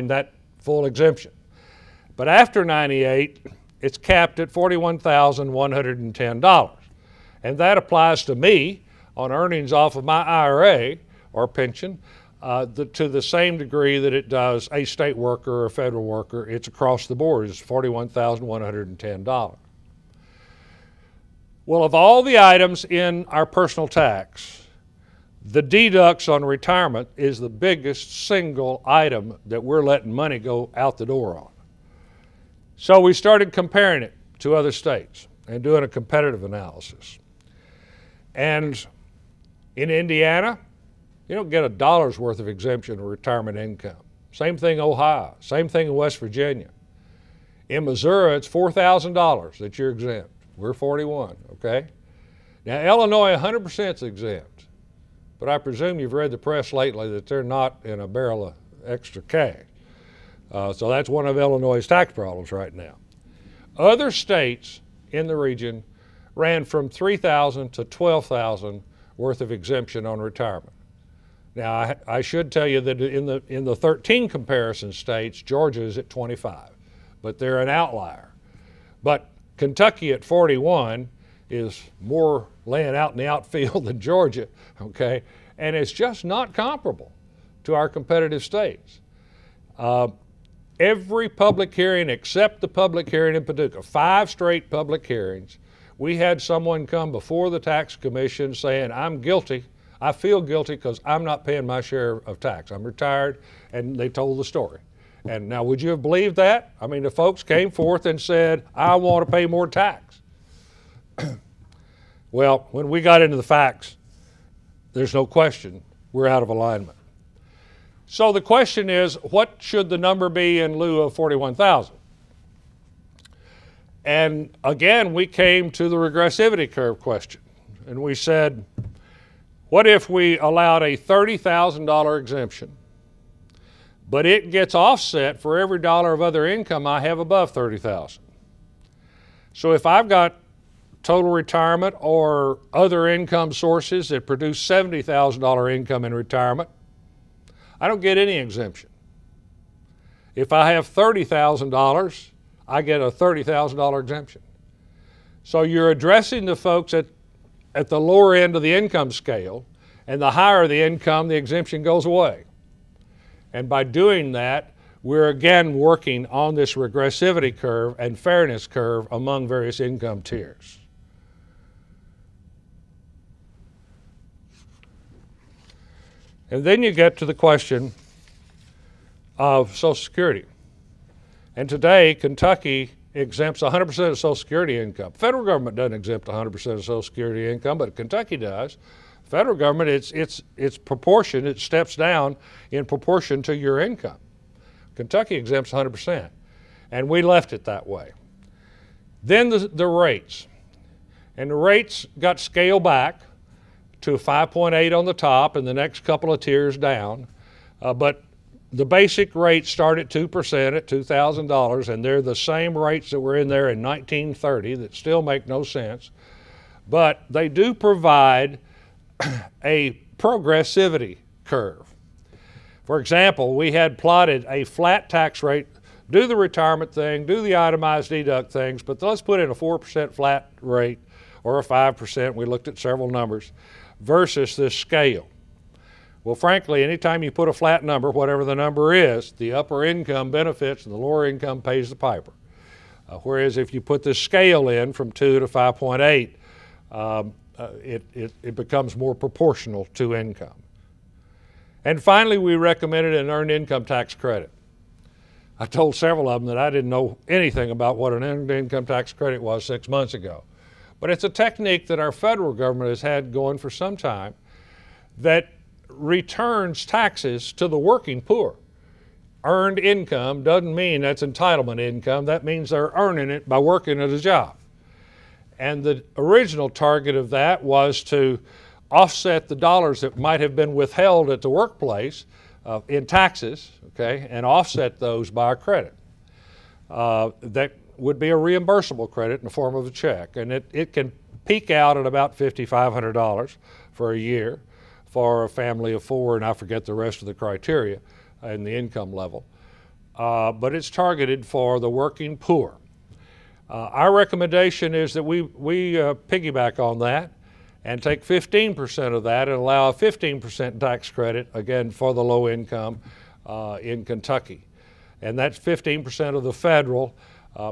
that full exemption. But after 98, it's capped at $41,110. And that applies to me on earnings off of my IRA or pension to the same degree that it does a state worker or a federal worker. It's across the board. It's $41,110. Well, of all the items in our personal tax, the deducts on retirement is the biggest single item that we're letting money go out the door on. So we started comparing it to other states and doing a competitive analysis. And in Indiana, you don't get $1 worth of exemption of retirement income. Same thing Ohio, same thing in West Virginia. In Missouri, it's $4,000 that you're exempt. We're 41, okay? Now, Illinois, 100% is exempt. But I presume you've read the press lately that they're not in a barrel of extra cash. So that's one of Illinois' tax problems right now. Other states in the region ran from $3,000 to $12,000 worth of exemption on retirement. Now, I should tell you that in the 13 comparison states, Georgia is at 25, but they're an outlier. But Kentucky at 41 is more laying out in the outfield than Georgia, okay? And it's just not comparable to our competitive states. Every public hearing except the public hearing in Paducah, 5 straight public hearings, we had someone come before the tax commission saying, I'm guilty, I feel guilty because I'm not paying my share of tax. I'm retired, and they told the story. And now, would you have believed that? I mean, the folks came forth and said, I want to pay more tax. Well, when we got into the facts, there's no question we're out of alignment. So the question is, what should the number be in lieu of 41,000? And again, we came to the regressivity curve question. And we said, what if we allowed a $30,000 exemption, but it gets offset for every dollar of other income I have above $30,000? So if I've got total retirement or other income sources that produce $70,000 income in retirement, I don't get any exemption. If I have $30,000, I get a $30,000 exemption. So you're addressing the folks at the lower end of the income scale, and the higher the income, the exemption goes away. And by doing that, we're again working on this regressivity curve and fairness curve among various income tiers. And then you get to the question of Social Security. And today, Kentucky exempts 100% of Social Security income. Federal government doesn't exempt 100% of Social Security income, but Kentucky does. Federal government, it's proportion, it steps down in proportion to your income. Kentucky exempts 100%, and we left it that way. Then the rates. And the rates got scaled back to 5.8 on the top and the next couple of tiers down. But the basic rates start at 2% at $2,000, and they're the same rates that were in there in 1930 that still make no sense. But they do provide a progressivity curve. For example, we had plotted a flat tax rate, do the retirement thing, do the itemized deduct things, but let's put in a 4% flat rate or a 5%, we looked at several numbers, versus this scale. Well, frankly, anytime you put a flat number, whatever the number is, the upper income benefits and the lower income pays the piper. Whereas if you put this scale in from 2 to 5.8, it becomes more proportional to income. And finally, we recommended an earned income tax credit. I told several of them that I didn't know anything about what an earned income tax credit was 6 months ago. But it's a technique that our federal government has had going for some time that returns taxes to the working poor. Earned income doesn't mean that's entitlement income. That means they're earning it by working at a job. And the original target of that was to offset the dollars that might have been withheld at the workplace in taxes, okay, and offset those by a credit. That would be a reimbursable credit in the form of a check. And it can peak out at about $5,500 for a year for a family of 4, and I forget the rest of the criteria and the income level. but it's targeted for the working poor. Our recommendation is that we piggyback on that and take 15% of that and allow a 15% tax credit, again, for the low income in Kentucky. And that's 15% of the federal,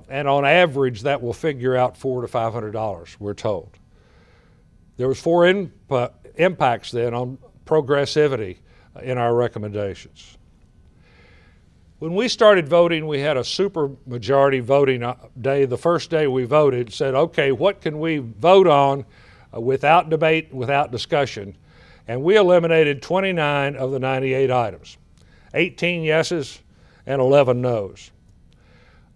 and on average, that will figure out $400 to $500, we're told. There was four impacts then on progressivity in our recommendations. When we started voting, we had a super majority voting day. The first day we voted, said, okay, what can we vote on without debate, without discussion? And we eliminated 29 of the 98 items, 18 yeses and 11 noes.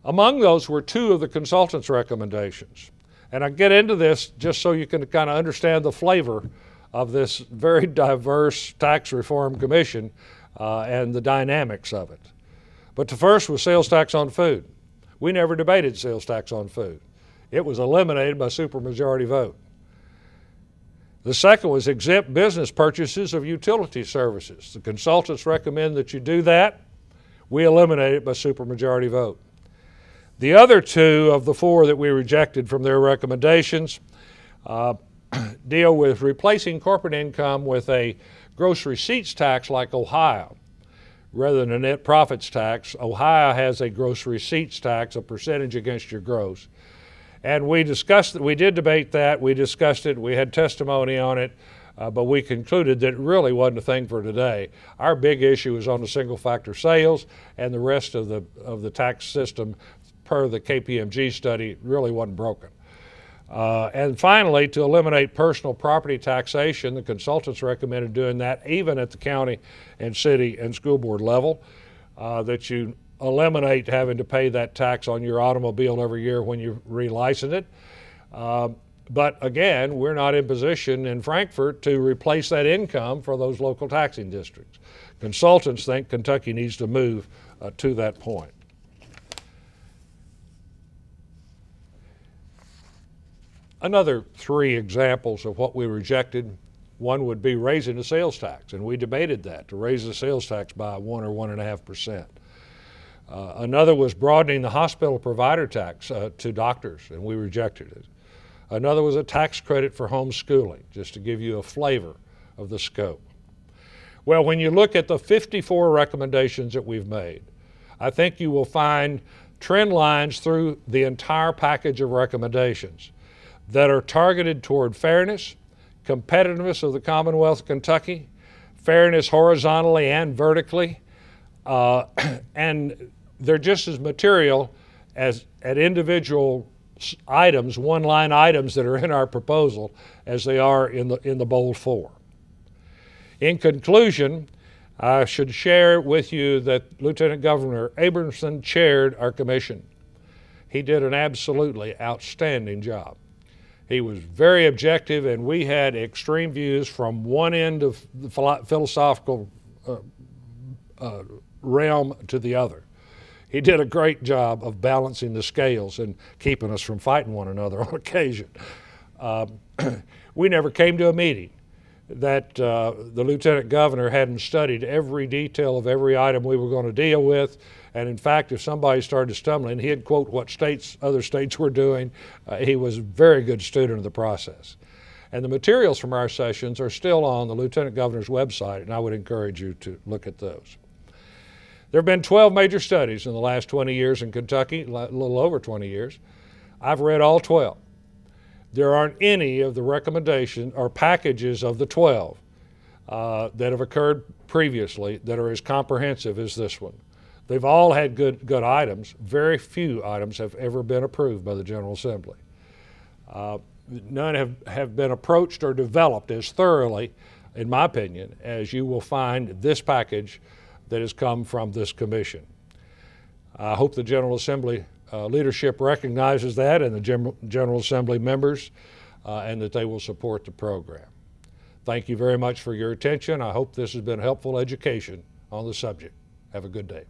Among those were two of the consultants' recommendations. And I get into this just so you can kind of understand the flavor of this very diverse tax reform commission and the dynamics of it. But the first was sales tax on food. We never debated sales tax on food. It was eliminated by supermajority vote. The second was exempt business purchases of utility services. The consultants recommend that you do that. We eliminated it by supermajority vote. The other two of the four that we rejected from their recommendations deal with replacing corporate income with a gross receipts tax like Ohio. Rather than a net profits tax, Ohio has a gross receipts tax, a percentage against your gross. And we discussed it, we did debate that, we discussed it, we had testimony on it, but we concluded that it really wasn't a thing for today. Our big issue is on the single factor sales, and the rest of the tax system, per the KPMG study, really wasn't broken. And finally, to eliminate personal property taxation, the consultants recommended doing that even at the county and city and school board level, that you eliminate having to pay that tax on your automobile every year when you relicense it. But again, we're not in position in Frankfort to replace that income for those local taxing districts. Consultants think Kentucky needs to move to that point. Another three examples of what we rejected, one would be raising the sales tax, and we debated that, to raise the sales tax by 1 or 1.5%. Another was broadening the hospital provider tax to doctors, and we rejected it. Another was a tax credit for homeschooling, just to give you a flavor of the scope. Well, when you look at the 54 recommendations that we've made, I think you will find trend lines through the entire package of recommendations that are targeted toward fairness, competitiveness of the Commonwealth of Kentucky, fairness horizontally and vertically, and they're just as material as at individual items, one-line items that are in our proposal, as they are in the bold four. In conclusion, I should share with you that Lieutenant Governor Abramson chaired our commission. He did an absolutely outstanding job. He was very objective, and we had extreme views from one end of the philosophical realm to the other. He did a great job of balancing the scales and keeping us from fighting one another on occasion. We never came to a meeting that the Lieutenant Governor hadn't studied every detail of every item we were going to deal with. And in fact, if somebody started stumbling, he'd quote what other states were doing. He was a very good student of the process. And the materials from our sessions are still on the Lieutenant Governor's website, and I would encourage you to look at those. There have been 12 major studies in the last 20 years in Kentucky, a little over 20 years. I've read all 12. There aren't any of the recommendations or packages of the 12 that have occurred previously that are as comprehensive as this one. They've all had good items. Very few items have ever been approved by the General Assembly. None have been approached or developed as thoroughly, in my opinion, as you will find this package that has come from this commission. I hope the General Assembly leadership recognizes that, and the General Assembly members, and that they will support the program. Thank you very much for your attention. I hope this has been helpful education on the subject. Have a good day.